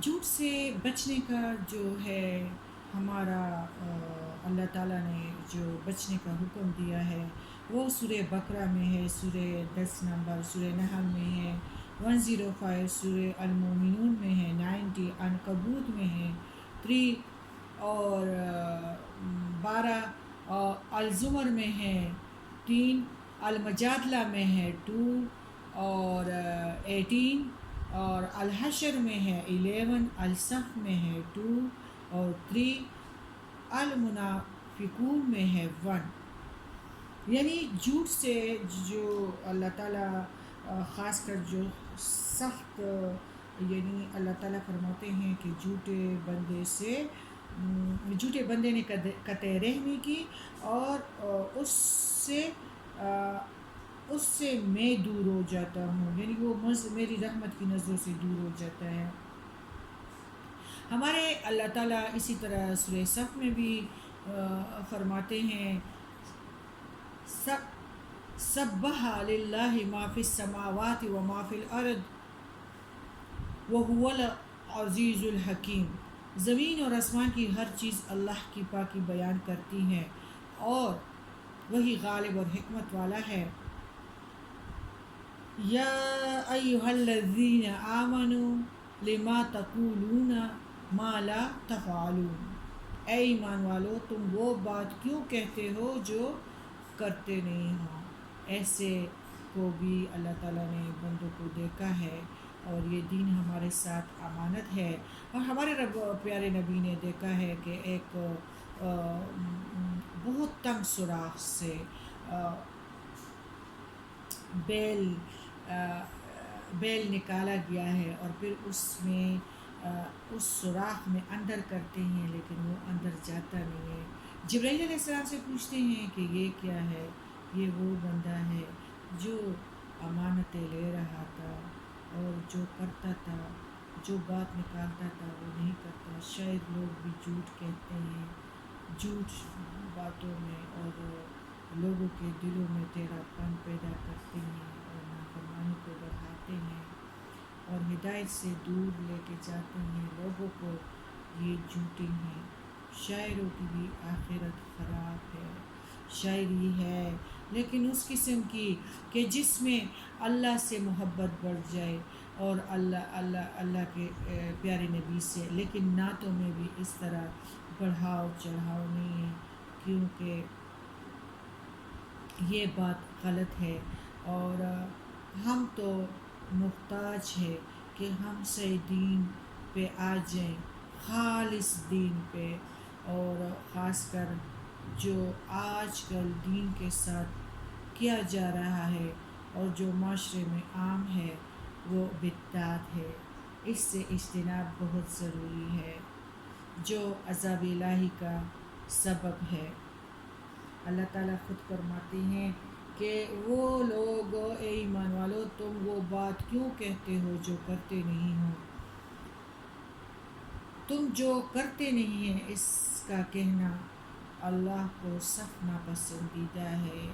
جھوٹ سے بچنے کا جو ہے ہمارا اللہ تعالیٰ نے جو بچنے کا حکم دیا ہے وہ سورہ بقرہ میں ہے، سورہ 10 نمبر، سورہ نحل میں ہے 105، سورہ المومنون میں ہے 90، عنکبوت میں ہے 3، اور 12، اور الزمر میں ہے 3، المجادلہ میں ہے 2، اور 18، اور الحشر میں ہے 11، الصف میں ہے 2 اور 3، المنافقون میں ہے 1۔ یعنی جھوٹ سے جو اللہ تعالیٰ خاص کر جو سخت، یعنی اللہ تعالیٰ فرماتے ہیں کہ جھوٹے بندے نے قطع رحمی کی، اور اس سے میں دور ہو جاتا ہوں، یعنی وہ میری رحمت کی نظروں سے دور ہو جاتا ہے۔ ہمارے اللہ تعالیٰ اسی طرح سورہ صف میں بھی فرماتے ہیں، سبح للہ ما فی السماوات و ما فی الارض وہو العزیز الحکیم۔ زمین اور آسمان کی ہر چیز اللہ کی پاکی بیان کرتی ہے، اور وہی غالب اور حکمت والا ہے۔ یا ایہا الذین آمنوا لما تقولون ما لا تفعلون۔ اے ایمان والو، تم وہ بات کیوں کہتے ہو جو کرتے نہیں ہو۔ ایسے کو بھی اللہ تعالیٰ نے بندوں کو دیکھا ہے، اور یہ دین ہمارے ساتھ امانت ہے، اور ہمارے پیارے نبی نے دیکھا ہے کہ ایک بہت تنگ سوراخ سے بیل نکالا گیا ہے، اور پھر اس سوراخ میں اندر کرتے ہیں، لیکن وہ اندر جاتا نہیں ہے۔ جبرائیل علیہ السلام سے پوچھتے ہیں کہ یہ کیا ہے؟ یہ وہ بندہ ہے جو امانتیں لے رہا تھا، اور جو کرتا تھا، جو بات نکالتا تھا وہ نہیں کرتا۔ شاید لوگ بھی جھوٹ کہتے ہیں، جھوٹ باتوں میں، اور لوگوں کے دلوں میں تیرا پن پیدا کرتے ہیں، اور نافرمانی کو بڑھاتے ہیں، اور ہدایت سے دور لے کے جاتے ہیں لوگوں کو۔ یہ جھوٹے ہیں۔ شاعروں کی بھی آخرت خراب ہے۔ شاعری ہے لیکن اس قسم کی کہ جس میں اللہ سے محبت بڑھ جائے، اور اللہ کے پیارے نبی سے، لیکن نعتوں میں بھی اس طرح بڑھاؤ چڑھاؤ نہیں ہے، کیونکہ یہ بات غلط ہے۔ اور ہم تو محتاج ہے کہ ہم صحیح دین پہ آ جائیں، خالص دین پہ، اور خاص کر جو آج کل دین کے ساتھ کیا جا رہا ہے اور جو معاشرے میں عام ہے وہ بدعت ہے۔ اس سے اجتناب بہت ضروری ہے، جو عذاب الہی کا سبب ہے۔ اللہ تعالیٰ خود فرماتے ہیں کہ وہ لوگ، اے ایمان والو، تم وہ بات کیوں کہتے ہو جو کرتے نہیں ہو۔ تم جو کرتے نہیں ہیں اس کا کہنا اللہ کو سخت ناپسندیدہ ہے۔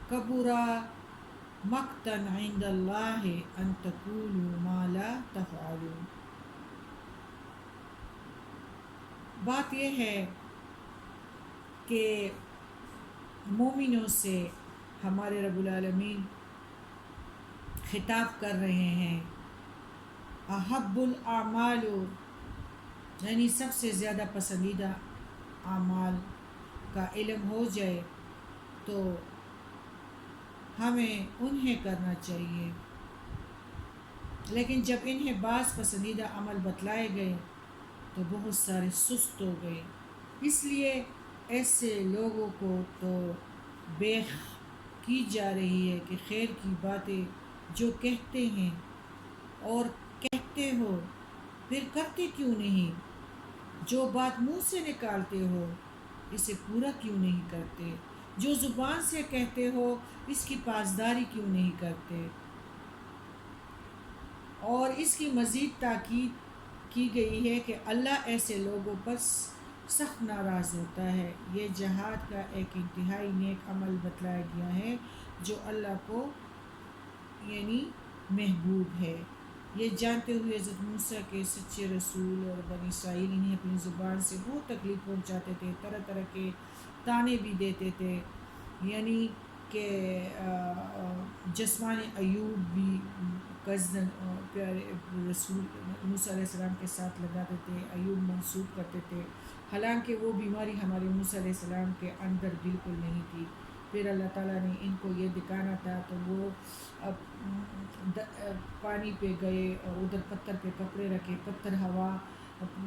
کبرا مقتن عند اللہ ان تقولوا ما لا تفعلون۔ بات یہ ہے کہ مومنوں سے ہمارے رب العالمین خطاب کر رہے ہیں، احب الاعمال، یعنی سب سے زیادہ پسندیدہ اعمال کا علم ہو جائے تو ہمیں انہیں کرنا چاہیے، لیکن جب انہیں بعض پسندیدہ عمل بتلائے گئے تو بہت سارے سست ہو گئے۔ اس لیے ایسے لوگوں کو تو بیخ کی جا رہی ہے کہ خیر کی باتیں جو کہتے ہیں اور کہتے ہو پھر کرتے کیوں نہیں، جو بات منہ سے نکالتے ہو اسے پورا کیوں نہیں کرتے، جو زبان سے کہتے ہو اس کی پاسداری کیوں نہیں کرتے۔ اور اس کی مزید تاکید کی گئی ہے کہ اللہ ایسے لوگوں پر سخت ناراض ہوتا ہے۔ یہ جہاد کا ایک انتہائی نیک عمل بتلایا گیا ہے جو اللہ کو یعنی محبوب ہے۔ یہ جانتے ہوئے حضرت موسیٰ کے سچے رسول اور بنی اسرائیل انہیں اپنی زبان سے بہت تکلیف پہنچاتے تھے، طرح طرح کے تانے بھی دیتے تھے، یعنی کہ جسمانی ایوب بھی کزن پیارے رسول موسیٰ علیہ السلام کے ساتھ لگاتے تھے، ایوب منسوب کرتے تھے، حالانکہ وہ بیماری ہمارے موسیٰ علیہ السلام کے اندر بالکل نہیں تھی۔ پھر اللہ تعالیٰ نے ان کو یہ دکھانا تھا تو وہ پانی پہ گئے اور ادھر پتھر پہ کپڑے رکھے، پتھر ہوا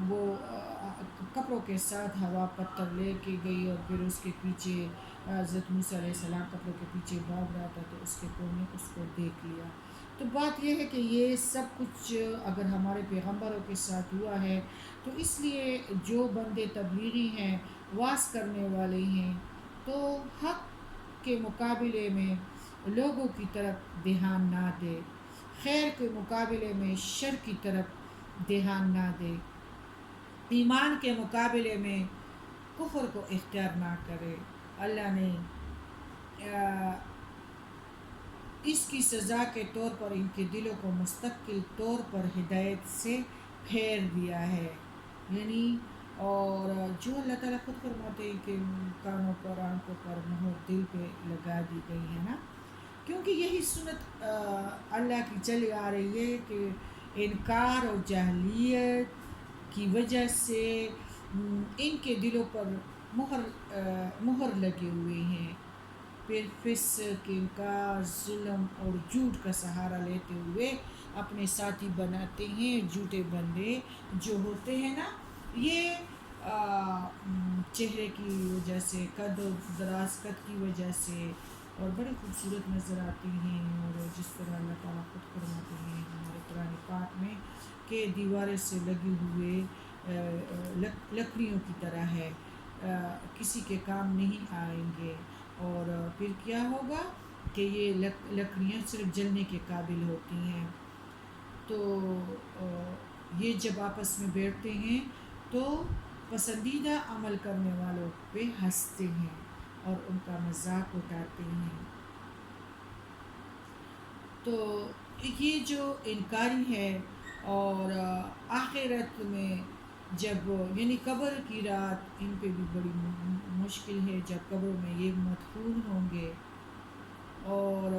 وہ کپڑوں کے ساتھ ہوا پتھر لے کے گئی اور پھر اس کے پیچھے حضرت موسیٰ علیہ السلام کپڑوں کے پیچھے بھاگ رہا تھا تو اس کے قوم نے اس کو دیکھ لیا۔ تو بات یہ ہے کہ یہ سب کچھ اگر ہمارے پیغمبروں کے ساتھ ہوا ہے تو اس لیے جو بندے تبلیغی ہیں، واعظ کرنے والے ہیں، تو حق کے مقابلے میں لوگوں کی طرف دھیان نہ دے، خیر کے مقابلے میں شر کی طرف دھیان نہ دے، ایمان کے مقابلے میں کفر کو اختیار نہ کرے۔ اللہ نے اس کی سزا کے طور پر ان کے دلوں کو مستقل طور پر ہدایت سے پھیر دیا ہے، یعنی اور جو اللہ تعالیٰ خود فرماتے ہیں کہ کانوں پر، آنکھوں پر مہر دل پہ لگا دی گئی ہے نا، کیونکہ یہی سنت اللہ کی چلی آ رہی ہے کہ انکار اور جاہلیت کی وجہ سے ان کے دلوں پر مہر لگے ہوئے ہیں، پھر فسق، انکار، ظلم اور جھوٹ کا سہارا لیتے ہوئے اپنے ساتھی بناتے ہیں جھوٹے بندے جو ہوتے ہیں نا، یہ چہرے کی وجہ سے، قد و دراز قد کی وجہ سے اور بڑے خوبصورت نظر آتی ہیں، اور جس طرح اللہ تعالیٰ خود فرماتے ہیں ہمارے قرآن پاک میں کہ دیواریں سے لگے ہوئے لکڑیوں کی طرح ہے، کسی کے کام نہیں آئیں گے، اور پھر کیا ہوگا کہ یہ لکڑیاں صرف جلنے کے قابل ہوتی ہیں۔ تو یہ جب آپس میں بیٹھتے ہیں تو پسندیدہ عمل کرنے والوں پہ ہنستے ہیں اور ان کا مذاق اٹھاتے ہیں۔ تو یہ جو انکاری ہے، اور آخرت میں جب یعنی قبر کی رات ان پہ بھی بڑی مشکل ہے، جب قبر میں یہ مدفون ہوں گے اور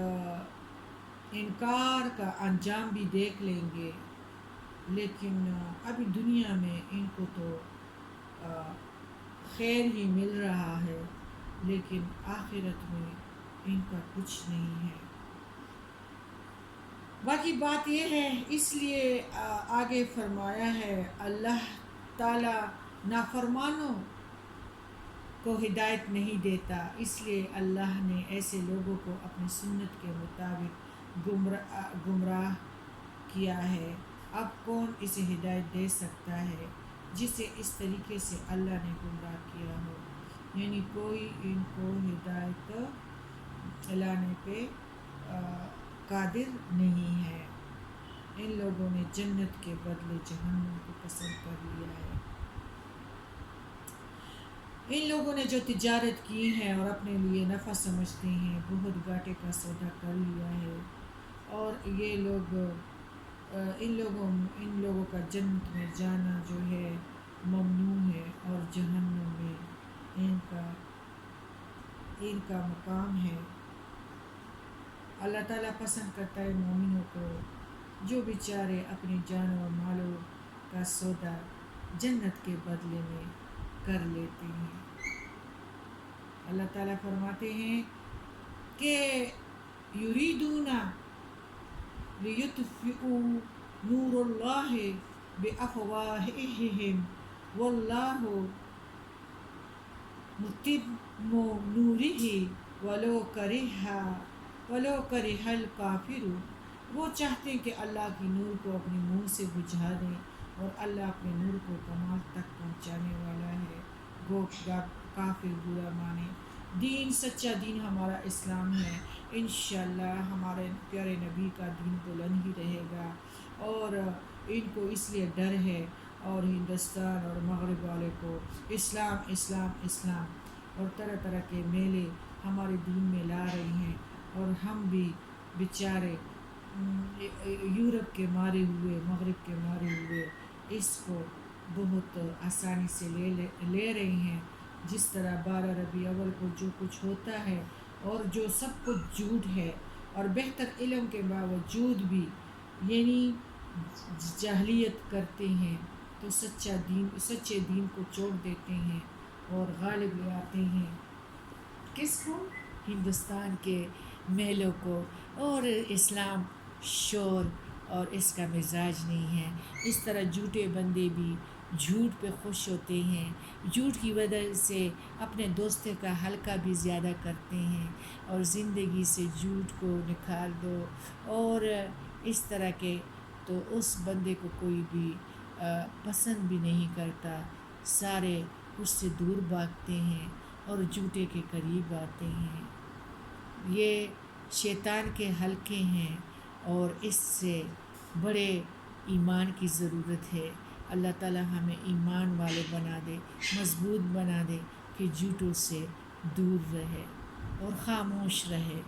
انکار کا انجام بھی دیکھ لیں گے، لیکن ابھی دنیا میں ان کو تو خیر ہی مل رہا ہے، لیکن آخرت میں ان کا کچھ نہیں ہے۔ باقی بات یہ ہے، اس لیے آگے فرمایا ہے اللہ تعالیٰ نافرمانوں کو ہدایت نہیں دیتا، اس لیے اللہ نے ایسے لوگوں کو اپنی سنت کے مطابق گمراہ کیا ہے۔ اب کون اسے ہدایت دے سکتا ہے جسے اس طریقے سے اللہ نے گمراہ کیا ہو، یعنی کوئی ان کو ہدایت لانے پہ قادر نہیں ہے۔ ان لوگوں نے جنت کے بدلے جہنم کو پسند کر لیا ہے۔ ان لوگوں نے جو تجارت کی ہے اور اپنے لیے نفع سمجھتے ہیں، بہت گھاٹے کا سودا کر لیا ہے، اور یہ لوگ ان لوگوں کا جنت میں جانا جو ہے ممنوع ہے، اور جہنم میں ان کا مقام ہے۔ اللہ تعالیٰ پسند کرتا ہے مومنوں کو جو بیچارے اپنی جان اور مالوں کا سودا جنت کے بدلے میں کر لیتے ہیں۔ اللہ تعالیٰ فرماتے ہیں کہ یریدون لیطفئوا نور اللہ بافواہہم واللہ متم نورہ ولو کرہ الکافرون۔ وہ چاہتے ہیں کہ اللہ کی نور کو اپنے منہ سے بجھا دیں، اور اللہ اپنے نور کو کمال تک پہنچانے والا ہے، گو کافر برا مانے۔ دین، سچا دین ہمارا اسلام ہے، انشاءاللہ ہمارے پیارے نبی کا دین بلند ہی رہے گا، اور ان کو اس لیے ڈر ہے، اور ہندوستان اور مغرب والے کو اسلام اسلام اسلام اور طرح طرح کے میلے ہمارے دین میں لا رہی ہیں، اور ہم بھی بیچارے یورپ کے مارے ہوئے، مغرب کے مارے ہوئے اس کو بہت آسانی سے لے رہے ہیں، جس طرح 12 ربیع اول کو جو کچھ ہوتا ہے اور جو سب کچھ جھوٹ ہے، اور بہتر علم کے باوجود بھی یعنی جاہلیت کرتے ہیں، تو سچے دین کو چھوڑ دیتے ہیں اور غالب لے آتے ہیں کس کو؟ ہندوستان کے میلوں کو۔ اور اسلام شور اور اس کا مزاج نہیں ہے۔ اس طرح جھوٹے بندے بھی جھوٹ پہ خوش ہوتے ہیں، جھوٹ کی وجہ سے اپنے دوستوں کا حلقہ بھی زیادہ کرتے ہیں، اور زندگی سے جھوٹ کو نکال دو اور اس طرح کے، تو اس بندے کو کوئی بھی پسند بھی نہیں کرتا، سارے اس سے دور بھاگتے ہیں اور جھوٹے کے قریب آتے ہیں۔ یہ شیطان کے حلقے ہیں اور اس سے بڑے ایمان کی ضرورت ہے۔ اللہ تعالی ہمیں ایمان والے بنا دے، مضبوط بنا دے کہ جھوٹوں سے دور رہے اور خاموش رہے۔